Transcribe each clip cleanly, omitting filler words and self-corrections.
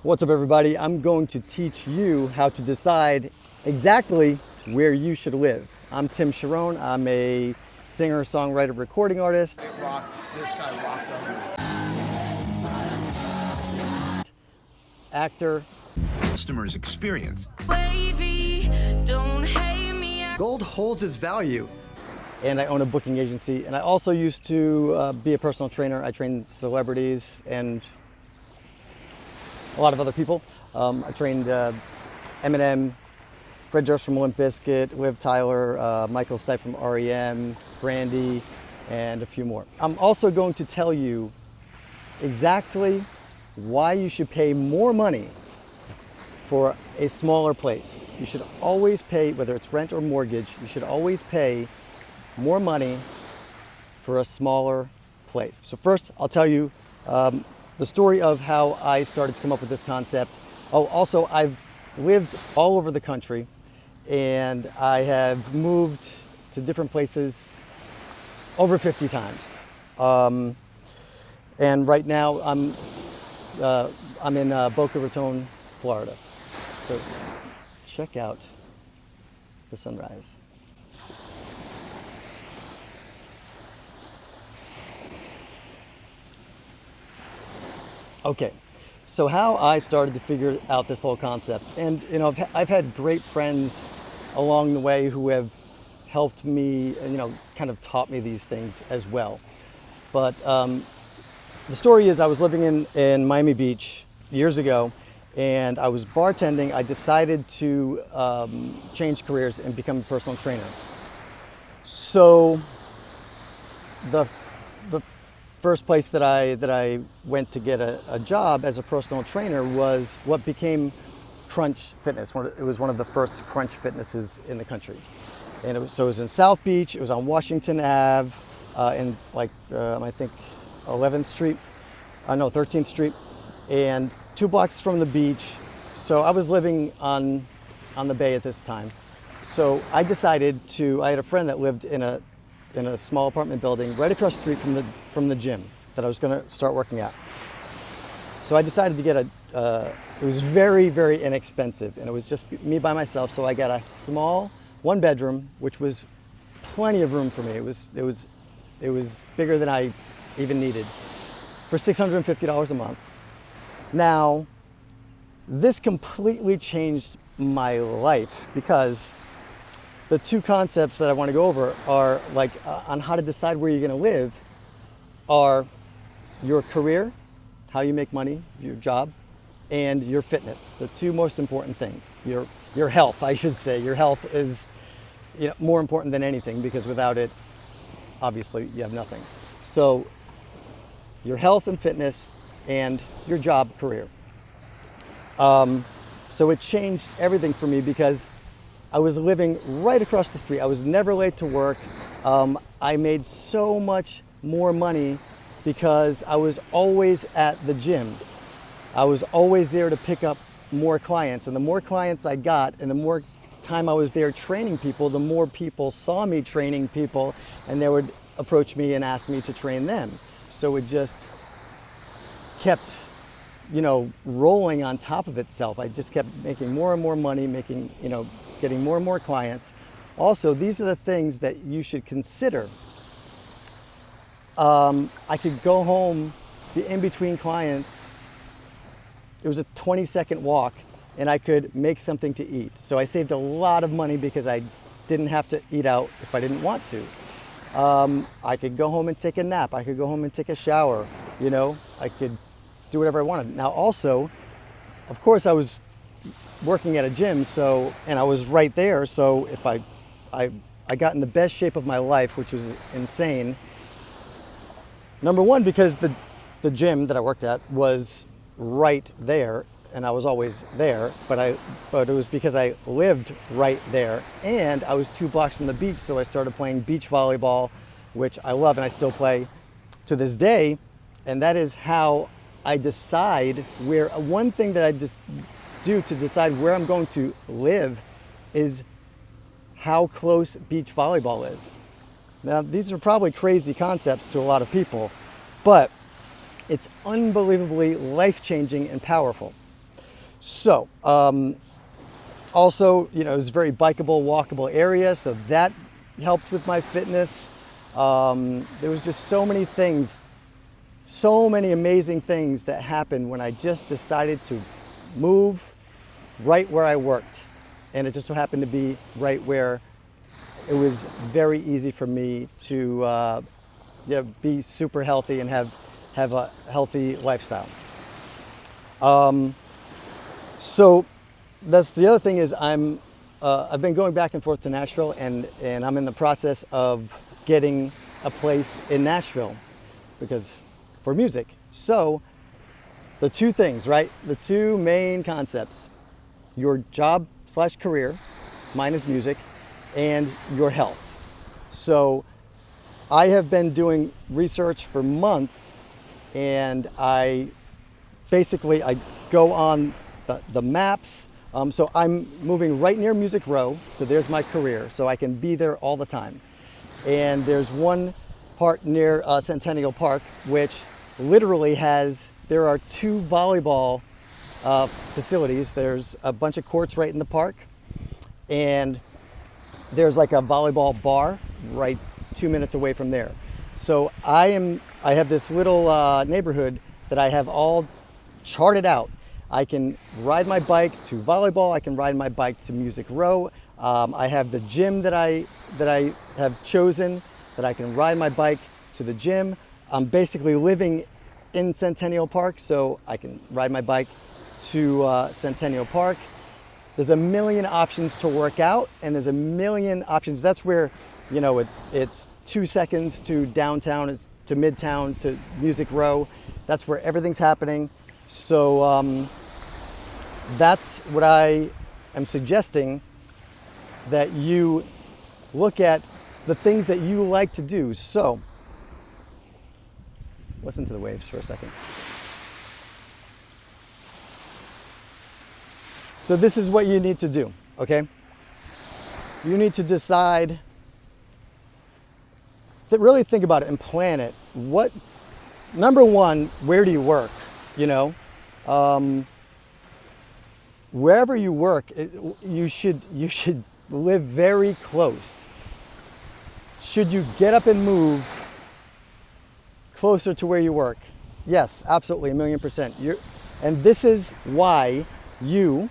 What's up, everybody? I'm going to teach you how to decide exactly where you should live. I'm Tim Charron. I'm a singer, songwriter, recording artist. This guy rocked Actor. Customers experience. Wavy, don't hate me. Gold holds its value. And I own a booking agency. And I also used to be a personal trainer. I trained celebrities and a lot of other people. I trained Eminem, Fred Durst from Limp Bizkit, Liv Tyler, Michael Stipe from REM, Brandy, and a few more. I'm also going to tell you exactly why you should pay more money for a smaller place. You should always pay, whether it's rent or mortgage, you should always pay more money for a smaller place. So first, I'll tell you the story of how I started to come up with this concept. Oh, also, I've lived all over the country and I have moved to different places over 50 times. And right now I'm in Boca Raton, Florida. So check out the sunrise. Okay, so how I started to figure out this whole concept, and I've had great friends along the way who have helped me, kind of taught me these things as well. But the story is I was living in Miami Beach years ago, and I was bartending. I decided to change careers and become a personal trainer. So the first place that I went to get a job as a personal trainer was what became Crunch Fitness. It was one of the first Crunch Fitnesses in the country. And it was in South Beach. It was on Washington Ave, in I think 11th Street, 13th Street, and 2 blocks from the beach. So I was living on the bay at this time. So I decided I had a friend that lived in a small apartment building right across the street from the gym that I was going to start working at. So I decided to get it was very, very inexpensive, and it was just me by myself. So I got a small 1-bedroom, which was plenty of room for me. It was bigger than I even needed, for $650 a month. Now, this completely changed my life because the two concepts that I want to go over are on how to decide where you're going to live are your career, how you make money, your job, and your fitness. The two most important things. Your health, I should say. Your health is more important than anything, because without it, obviously, you have nothing. So your health and fitness and your job, career. So it changed everything for me because I was living right across the street. I was never late to work. I made so much more money because I was always at the gym. I was always there to pick up more clients. And the more clients I got and the more time I was there training people, the more people saw me training people, and they would approach me and ask me to train them. So it just kept rolling on top of itself. I just kept making more and more money, getting more and more clients. Also, these are the things that you should consider. I could go home, be in between clients. It was a 20-second walk, and I could make something to eat. So I saved a lot of money because I didn't have to eat out if I didn't want to. I could go home and take a nap. I could go home and take a shower. I could do whatever I wanted. Now, also, of course, I was working at a gym, and I was right there. So if I got in the best shape of my life, which was insane. Number one, because the gym that I worked at was right there, and I was always there. But it was because I lived right there, and I was 2 blocks from the beach. So I started playing beach volleyball, which I love, and I still play to this day. And that is how I decide where. One thing that I just do to decide where I'm going to live is how close beach volleyball is. Now, these are probably crazy concepts to a lot of people, but it's unbelievably life-changing and powerful. So, also, it's a very bikeable, walkable area, so that helped with my fitness. There was just so many things, so many amazing things that happened when I just decided to move right where I worked. And it just so happened to be right where it was very easy for me to be super healthy and have a healthy lifestyle. So that's the other thing is I've been going back and forth to Nashville, and I'm in the process of getting a place in Nashville for music. So the two things, right? The two main concepts, your job/career, mine is music, and your health. So I have been doing research for months, and I go on the maps. So I'm moving right near Music Row, so there's my career, so I can be there all the time. And there's one part near Centennial Park, which literally there are 2 volleyball facilities. There's a bunch of courts right in the park, and there's like a volleyball bar right 2 minutes away from there. So I have this little neighborhood that I have all charted out. I can ride my bike to volleyball. I can ride my bike to Music Row. I have the gym that I have chosen that I can ride my bike to the gym. I'm basically living in Centennial Park, so I can ride my bike to Centennial Park. There's a million options to work out, and there's a million options. That's where, it's 2 seconds to downtown, it's to Midtown, to Music Row. That's where everything's happening. So that's what I am suggesting, that you look at the things that you like to do. So listen to the waves for a second. So this is what you need to do, okay? You need to decide, really think about it and plan it. Number one, where do you work? Wherever you work, you should live very close. Should you get up and move closer to where you work? Yes, absolutely, 1,000,000%. And this is why you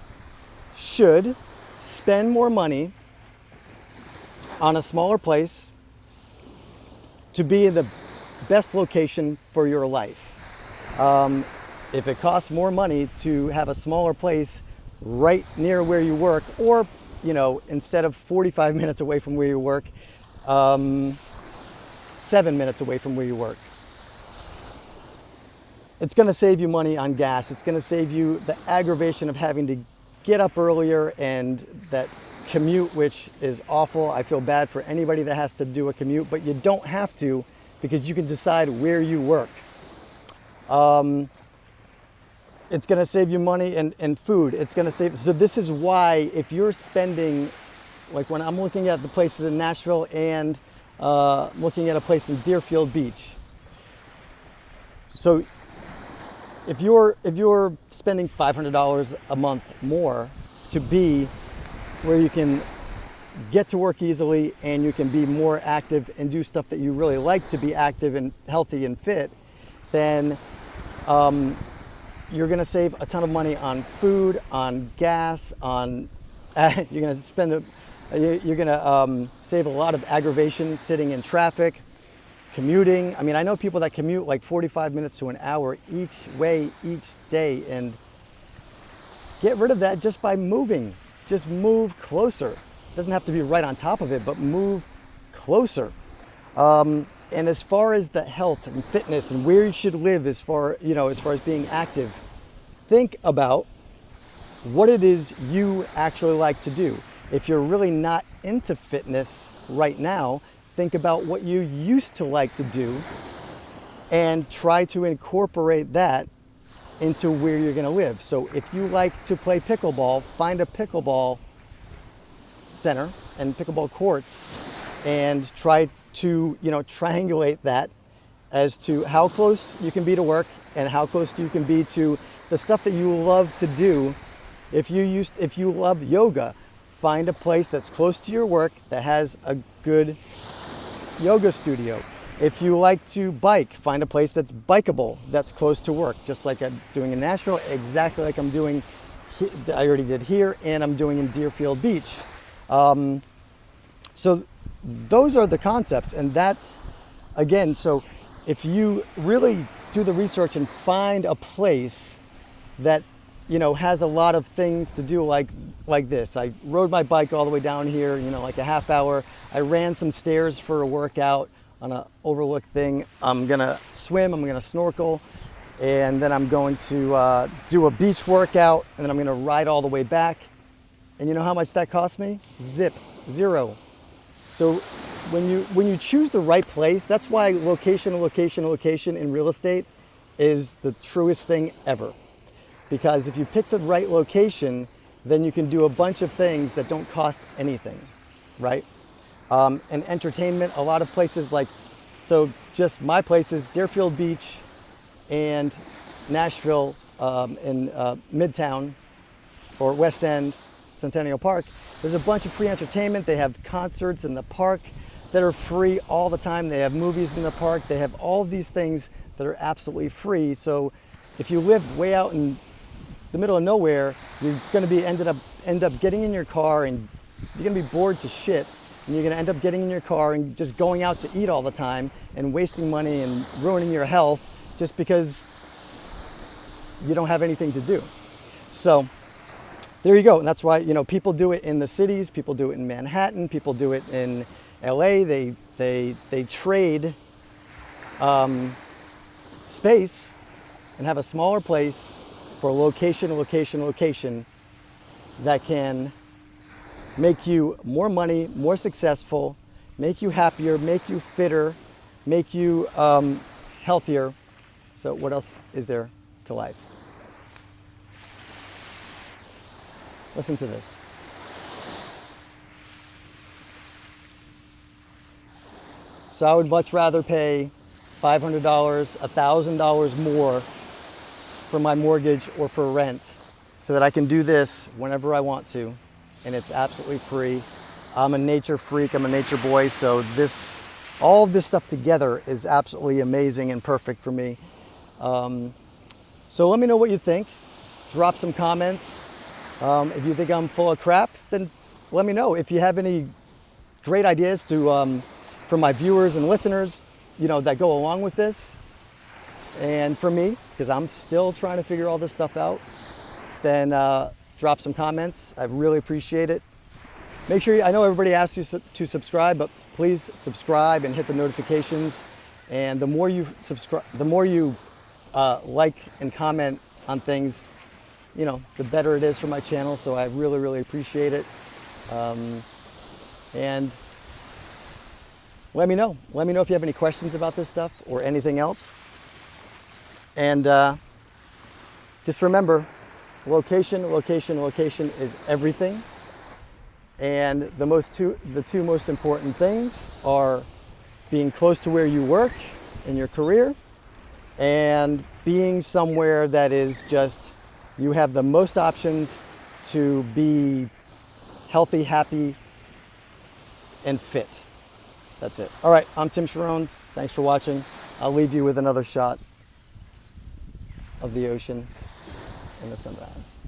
should spend more money on a smaller place to be in the best location for your life. If it costs more money to have a smaller place right near where you work, or instead of 45 minutes away from where you work, 7 minutes away from where you work, it's going to save you money on gas. It's going to save you the aggravation of having to get up earlier and that commute, which is awful. I feel bad for anybody that has to do a commute, but you don't have to, because you can decide where you work. It's going to save you money and food. It's going to save. So this is why, if you're spending, like when I'm looking at the places in Nashville and looking at a place in Deerfield Beach. So if you're spending $500 a month more to be where you can get to work easily and you can be more active and do stuff that you really like to be active and healthy and fit, then you're going to save a ton of money on food, on gas, on you're going to save a lot of aggravation sitting in traffic, commuting. I mean, I know people that commute like 45 minutes to an hour each way each day, and get rid of that just by moving. Just move closer. It doesn't have to be right on top of it, but move closer. And as far as the health and fitness and where you should live, as far as being active, think about what it is you actually like to do. If you're really not into fitness right now, think about what you used to like to do and try to incorporate that into where you're going to live. So if you like to play pickleball, find a pickleball center and pickleball courts and try to triangulate that as to how close you can be to work and how close you can be to the stuff that you love to do If you love yoga, find a place that's close to your work that has a good yoga studio. If you like to bike, find a place that's bikeable, that's close to work, just like I'm doing in Nashville, exactly like I'm doing, I already did here, and I'm doing in Deerfield Beach. So those are the concepts, and that's, again, so if you really do the research and find a place that, you know, has a lot of things to do, like this. I rode my bike all the way down here, you know, like a half hour. I ran some stairs for a workout on an overlook thing. I'm gonna swim, I'm gonna snorkel, and then I'm going to do a beach workout, and then I'm gonna ride all the way back. And you know how much that cost me? Zero. So when you choose the right place, that's why location in real estate is the truest thing ever. Because if you pick the right location, then you can do a bunch of things that don't cost anything, right? And entertainment, a lot of places like, so just my places, Deerfield Beach and Nashville in Midtown or West End, Centennial Park, there's a bunch of free entertainment. They have concerts in the park that are free all the time. They have movies in the park. They have all of these things that are absolutely free. So if you live way out in the middle of nowhere, you're going to be end up getting in your car, and you're going to be bored to shit, and you're going to end up getting in your car and just going out to eat all the time and wasting money and ruining your health just because you don't have anything to do. So there you go. And that's why, you know, people do it in the cities, people do it in Manhattan, people do it in LA. They trade space and have a smaller place for location that can make you more money, more successful, make you happier, make you fitter, make you healthier. So what else is there to life? Listen to this. So I would much rather pay $500, $1,000 more for my mortgage or for rent so that I can do this whenever I want to, and it's absolutely free. I'm a nature freak, I'm a nature boy, so all of this stuff together is absolutely amazing and perfect for me. So let me know what you think. Drop some comments. If you think I'm full of crap, then let me know. If you have any great ideas for my viewers and listeners, you know, that go along with this, and for me, because I'm still trying to figure all this stuff out, then drop some comments. I really appreciate it. Make sure I know everybody asks you to subscribe, but please subscribe and hit the notifications. And the more you subscribe, the more you like and comment on things, you know, the better it is for my channel. So I really, really appreciate it. And let me know. Let me know if you have any questions about this stuff or anything else. And just remember, location is everything. And the two most important things are being close to where you work in your career, and being somewhere that is just, you have the most options to be healthy, happy, and fit. That's it. All right, I'm Tim Charron. Thanks for watching. I'll leave you with another shot of the ocean and the sunrise.